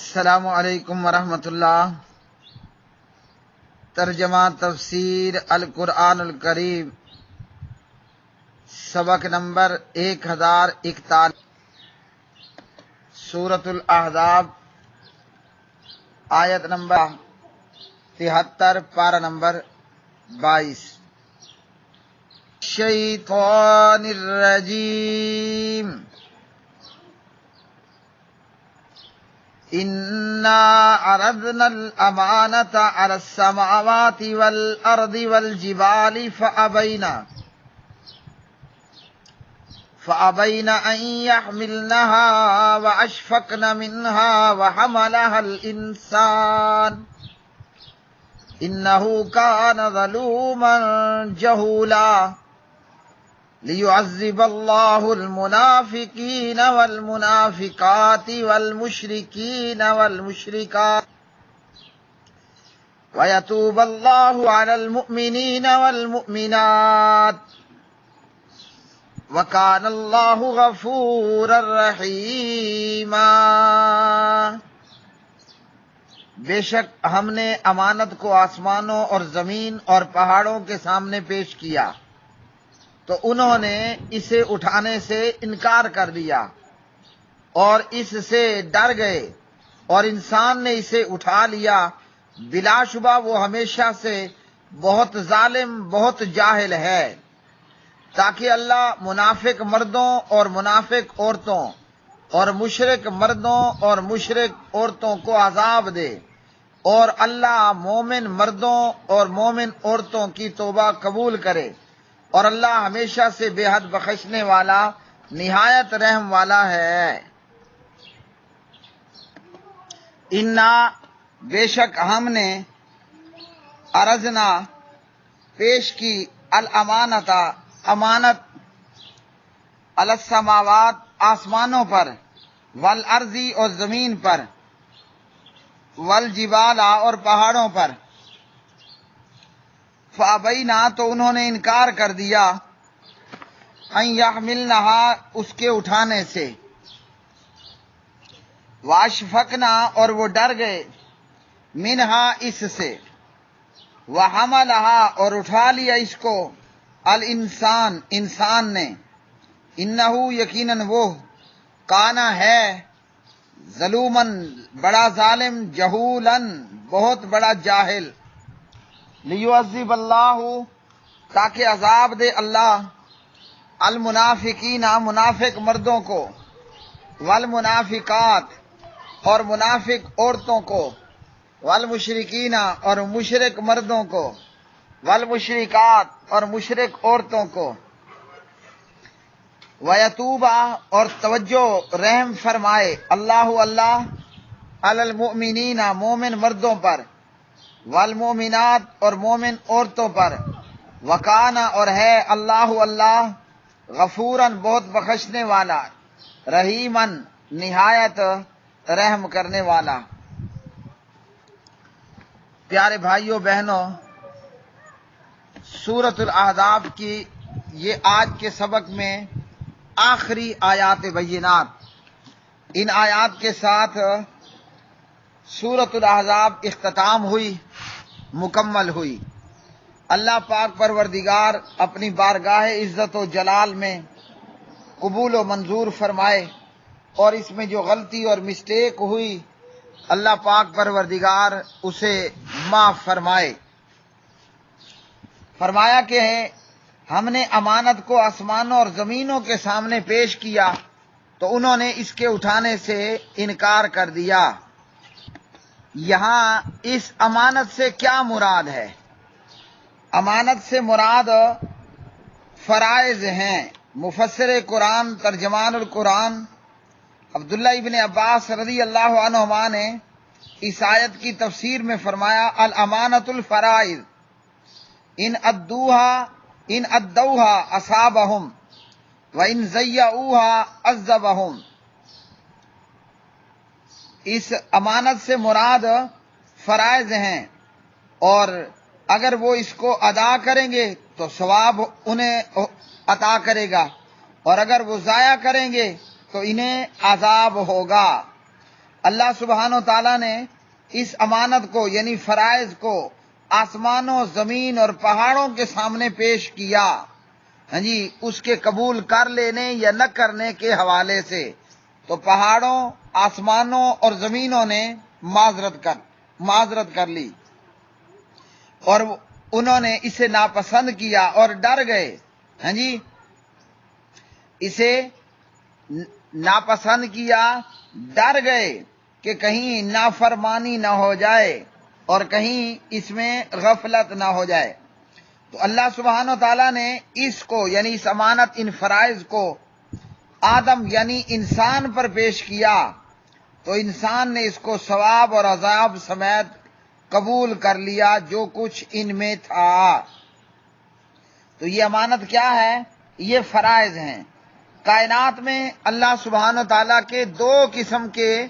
السلام علیکم ورحمۃ اللہ۔ ترجمہ تفسیر القرآن الکریم، سبق نمبر 1041، سورۃ الاحزاب، آیت نمبر 73، پارہ نمبر 22۔ الشیطان الرجیم۔ إنا عرضنا الأمانة على السماوات والأرض والجبال فأبين أن يحملنها وأشفقن منها وحملها الإنسان إنه كان ظلوما جهولا ليعذب الله المنافقين والمنافقات والمشركين والمشركات ويتوب الله على المؤمنين والمؤمنات وكان الله غفورا رحيما۔ بے شک ہم نے امانت کو آسمانوں اور زمین اور پہاڑوں کے سامنے پیش کیا تو انہوں نے اسے اٹھانے سے انکار کر دیا اور اس سے ڈر گئے، اور انسان نے اسے اٹھا لیا، بلا شبہ وہ ہمیشہ سے بہت ظالم، بہت جاہل ہے، تاکہ اللہ منافق مردوں اور منافق عورتوں اور مشرک مردوں اور مشرک عورتوں کو عذاب دے، اور اللہ مومن مردوں اور مومن عورتوں کی توبہ قبول کرے، اور اللہ ہمیشہ سے بے حد بخشنے والا، نہایت رحم والا ہے۔ انا بے شک ہم نے عرضنا پیش کی الامانت امانت علی السماوات آسمانوں پر، والارضی اور زمین پر، والجبال اور پہاڑوں پر، فابینا تو انہوں نے انکار کر دیا، ان یحملنہا اس کے اٹھانے سے، واشفقنا اور وہ ڈر گئے، منہا اس سے، وحملہا اور اٹھا لیا اس کو، الانسان انسان نے، انہو یقیناً وہ، کانا ہے، ظلومن بڑا ظالم، جہولن بہت بڑا جاہل، لیعذب اللہ تاکہ عذاب دے اللہ، المنافقین منافق مردوں کو، والمنافقات اور منافق عورتوں کو، والمشرکین اور مشرک مردوں کو، والمشرکات اور مشرک عورتوں کو، ویتوبہ اور توجہ رحم فرمائے اللہ علی المؤمنین مومن مردوں پر، والمؤمنات اور مومن عورتوں پر، وکانا اور ہے اللہ غفوراً بہت بخشنے والا، رحیماً نہایت رحم کرنے والا۔ پیارے بھائیوں بہنوں، سورۃ الاحزاب کی یہ آج کے سبق میں آخری آیات بینات، ان آیات کے ساتھ سورۃ الاحزاب اختتام ہوئی، مکمل ہوئی۔ اللہ پاک پروردگار اپنی بارگاہ عزت و جلال میں قبول و منظور فرمائے، اور اس میں جو غلطی اور مسٹیک ہوئی اللہ پاک پروردگار اسے معاف فرمائے۔ فرمایا کہ ہم نے امانت کو آسمانوں اور زمینوں کے سامنے پیش کیا تو انہوں نے اس کے اٹھانے سے انکار کر دیا۔ یہاں اس امانت سے کیا مراد ہے؟ امانت سے مراد فرائض ہیں۔ مفسر قرآن ترجمان القرآن عبداللہ ابن عباس رضی اللہ عنہما نے اس آیت کی تفسیر میں فرمایا، الامانۃ الفرائض ان ادوها اصابہم وان ضیعوها عذبہم۔ اس امانت سے مراد فرائض ہیں، اور اگر وہ اس کو ادا کریں گے تو ثواب انہیں عطا کرے گا، اور اگر وہ ضائع کریں گے تو انہیں عذاب ہوگا۔ اللہ سبحانہ و تعالیٰ نے اس امانت کو یعنی فرائض کو آسمانوں، زمین اور پہاڑوں کے سامنے پیش کیا، ہاں جی، اس کے قبول کر لینے یا نہ کرنے کے حوالے سے۔ تو پہاڑوں، آسمانوں اور زمینوں نے معذرت کر لی اور انہوں نے اسے ناپسند کیا اور ڈر گئے، ہاں جی، اسے ناپسند کیا، ڈر گئے کہ کہیں نافرمانی نہ ہو جائے اور کہیں اس میں غفلت نہ ہو جائے۔ تو اللہ سبحانہ و تعالیٰ نے اس کو یعنی اس امانت، ان فرائض کو آدم یعنی انسان پر پیش کیا، تو انسان نے اس کو ثواب اور عذاب سمیت قبول کر لیا جو کچھ ان میں تھا۔ تو یہ امانت کیا ہے؟ یہ فرائض ہیں۔ کائنات میں اللہ سبحانہ و تعالیٰ کے دو قسم کے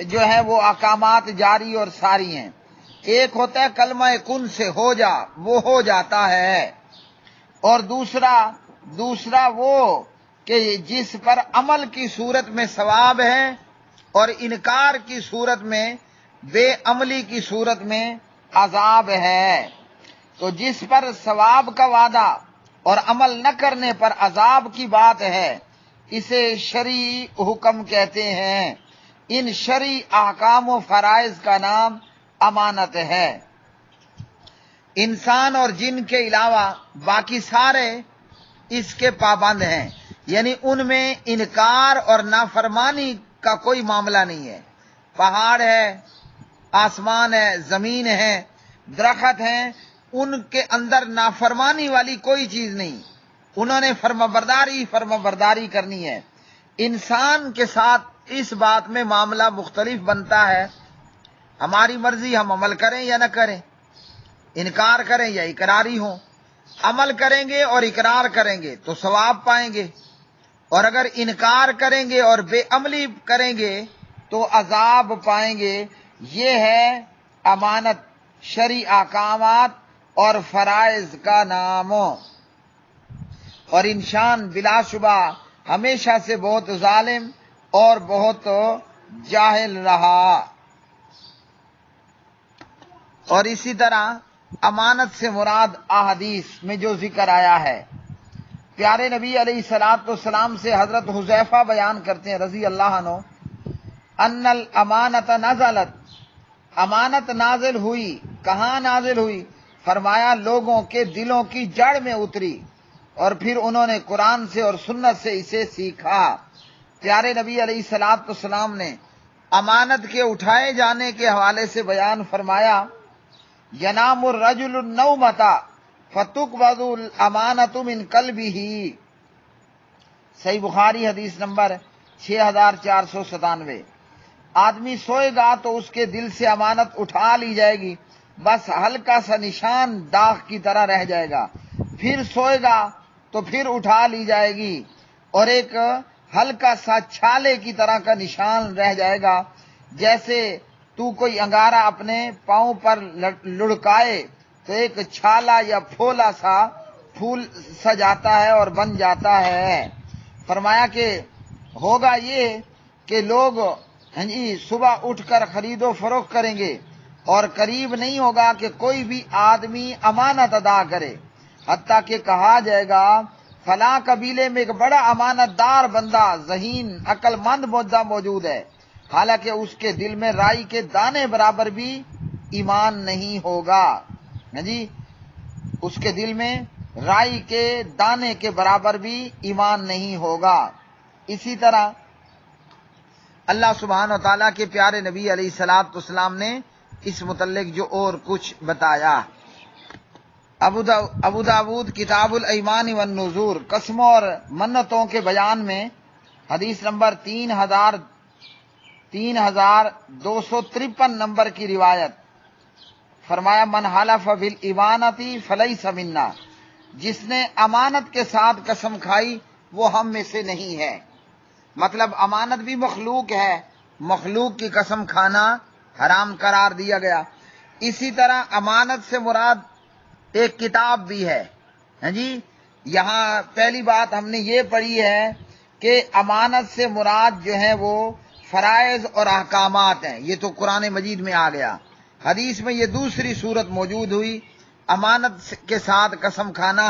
جو ہے وہ احکامات جاری اور ساری ہیں۔ ایک ہوتا ہے کلمہ کن سے ہو جا، وہ ہو جاتا ہے، اور دوسرا وہ کہ جس پر عمل کی صورت میں ثواب ہے اور انکار کی صورت میں، بے عملی کی صورت میں عذاب ہے۔ تو جس پر ثواب کا وعدہ اور عمل نہ کرنے پر عذاب کی بات ہے، اسے شرعی حکم کہتے ہیں۔ ان شرعی احکام و فرائض کا نام امانت ہے۔ انسان اور جن کے علاوہ باقی سارے اس کے پابند ہیں، یعنی ان میں انکار اور نافرمانی کا کوئی معاملہ نہیں ہے۔ پہاڑ ہے، آسمان ہے، زمین ہے، درخت ہیں، ان کے اندر نافرمانی والی کوئی چیز نہیں، انہوں نے فرمانبرداری کرنی ہے۔ انسان کے ساتھ اس بات میں معاملہ مختلف بنتا ہے، ہماری مرضی، ہم عمل کریں یا نہ کریں، انکار کریں یا اقراری ہوں۔ عمل کریں گے اور اقرار کریں گے تو ثواب پائیں گے، اور اگر انکار کریں گے اور بے عملی کریں گے تو عذاب پائیں گے۔ یہ ہے امانت، شرعی احکامات اور فرائض کا نام۔ اور انسان بلا شبہ ہمیشہ سے بہت ظالم اور بہت جاہل رہا۔ اور اسی طرح امانت سے مراد احادیث میں جو ذکر آیا ہے، پیارے نبی علیہ الصلوۃ والسلام سے حضرت حذیفہ بیان کرتے ہیں رضی اللہ عنہ، ان الامانت نزلت، امانت نازل ہوئی۔ کہاں نازل ہوئی؟ فرمایا لوگوں کے دلوں کی جڑ میں اتری، اور پھر انہوں نے قرآن سے اور سنت سے اسے سیکھا۔ پیارے نبی علیہ الصلوۃ والسلام نے امانت کے اٹھائے جانے کے حوالے سے بیان فرمایا، ینام الرجل النومۃ فتقبض الامانۃ من قلبہ، صحیح بخاری حدیث نمبر 6497۔ آدمی سوئے گا تو اس کے دل سے امانت اٹھا لی جائے گی، بس ہلکا سا نشان داغ کی طرح رہ جائے گا، پھر سوئے گا تو پھر اٹھا لی جائے گی اور ایک ہلکا سا چھالے کی طرح کا نشان رہ جائے گا۔ جیسے تو کوئی انگارہ اپنے پاؤں پر لڑکائے تو ایک چھالا یا پھولا سا پھول سا جاتا ہے اور بن جاتا ہے۔ فرمایا کہ ہوگا یہ کہ لوگ صبح اٹھ کر خرید و فروخت کریں گے اور قریب نہیں ہوگا کہ کوئی بھی آدمی امانت ادا کرے، حتیٰ کہ کہا جائے گا فلاں قبیلے میں ایک بڑا امانت دار بندہ، ذہین، عقل مند بندہ موجود ہے، حالانکہ اس کے دل میں رائی کے دانے برابر بھی ایمان نہیں ہوگا۔ جی، اس کے دل میں رائی کے دانے کے برابر بھی ایمان نہیں ہوگا۔ اسی طرح اللہ سبحانہ و تعالیٰ کے پیارے نبی علیہ الصلوۃ والسلام نے اس متعلق جو اور کچھ بتایا، ابو داود کتاب الایمان والنذور، قسموں اور منتوں کے بیان میں حدیث نمبر 3253 نمبر کی روایت، فرمایا من حلف بالایمانۃ فلیس منا، جس نے امانت کے ساتھ قسم کھائی وہ ہم میں سے نہیں ہے۔ مطلب امانت بھی مخلوق ہے، مخلوق کی قسم کھانا حرام قرار دیا گیا۔ اسی طرح امانت سے مراد ایک کتاب بھی ہے۔ جی، یہاں پہلی بات ہم نے یہ پڑھی ہے کہ امانت سے مراد جو ہے وہ فرائض اور احکامات ہیں، یہ تو قرآن مجید میں آ گیا۔ حدیث میں یہ دوسری صورت موجود ہوئی، امانت کے ساتھ قسم کھانا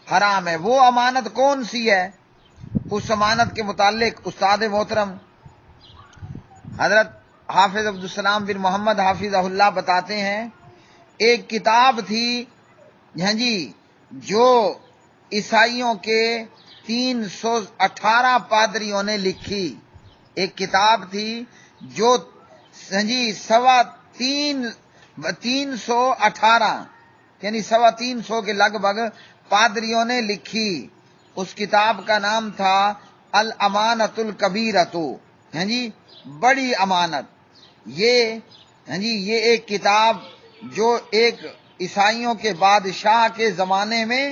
حرام ہے۔ وہ امانت کون سی ہے؟ اس امانت کے متعلق استاد محترم حضرت حافظ عبدالسلام بن محمد حافظہ اللہ بتاتے ہیں، ایک کتاب تھی ہاں جی جو عیسائیوں کے 318 پادریوں نے لکھی، ایک کتاب تھی جو ہاں جی 318 یعنی 350 کے لگ بھگ پادریوں نے لکھی۔ اس کتاب کا نام تھا الامانۃ الکبیرۃ، ہاں جی بڑی امانت۔ یہ ایک کتاب جو ایک عیسائیوں کے بادشاہ کے زمانے میں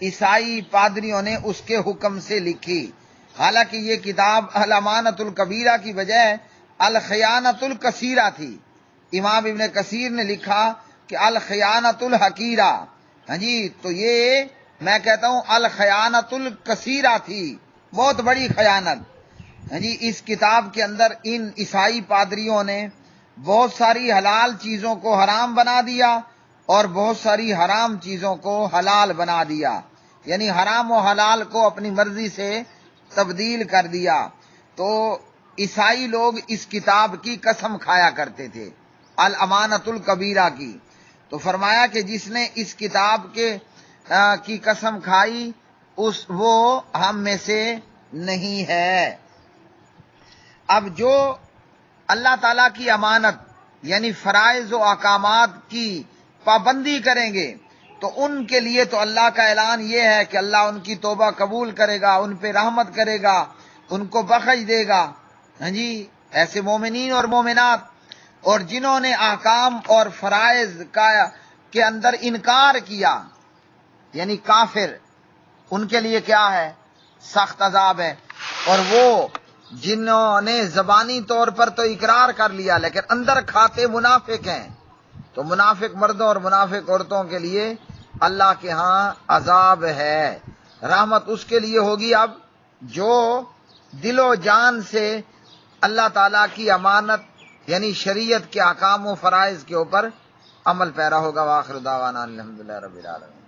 عیسائی پادریوں نے اس کے حکم سے لکھی۔ حالانکہ یہ کتاب الامانۃ الکبیرہ کی بجائے الخیانۃ الکثیرہ تھی۔ امام ابن کثیر نے لکھا کہ الخیانۃ الحقیرہ، ہاں جی تو یہ میں کہتا ہوں الخیانۃ الکثیرہ تھی، بہت بڑی خیانت۔ ہاں جی اس کتاب کے اندر ان عیسائی پادریوں نے بہت ساری حلال چیزوں کو حرام بنا دیا اور بہت ساری حرام چیزوں کو حلال بنا دیا، یعنی حرام و حلال کو اپنی مرضی سے تبدیل کر دیا۔ تو عیسائی لوگ اس کتاب کی قسم کھایا کرتے تھے، الامانۃ الکبیرہ کی۔ تو فرمایا کہ جس نے اس کتاب کی قسم کھائی وہ ہم میں سے نہیں ہے۔ اب جو اللہ تعالیٰ کی امانت یعنی فرائض و احکامات کی پابندی کریں گے تو ان کے لیے تو اللہ کا اعلان یہ ہے کہ اللہ ان کی توبہ قبول کرے گا، ان پہ رحمت کرے گا، ان کو بخش دے گا۔ ہاں جی ایسے مومنین اور مومنات، اور جنہوں نے احکام اور فرائض کے اندر انکار کیا یعنی کافر، ان کے لیے کیا ہے؟ سخت عذاب ہے۔ اور وہ جنہوں نے زبانی طور پر تو اقرار کر لیا لیکن اندر کھاتے منافق ہیں، تو منافق مردوں اور منافق عورتوں کے لیے اللہ کے ہاں عذاب ہے۔ رحمت اس کے لیے ہوگی اب جو دل و جان سے اللہ تعالیٰ کی امانت یعنی شریعت کے احکام و فرائض کے اوپر عمل پیرا ہوگا۔ وآخر دعوانا الحمدللہ رب العالمین۔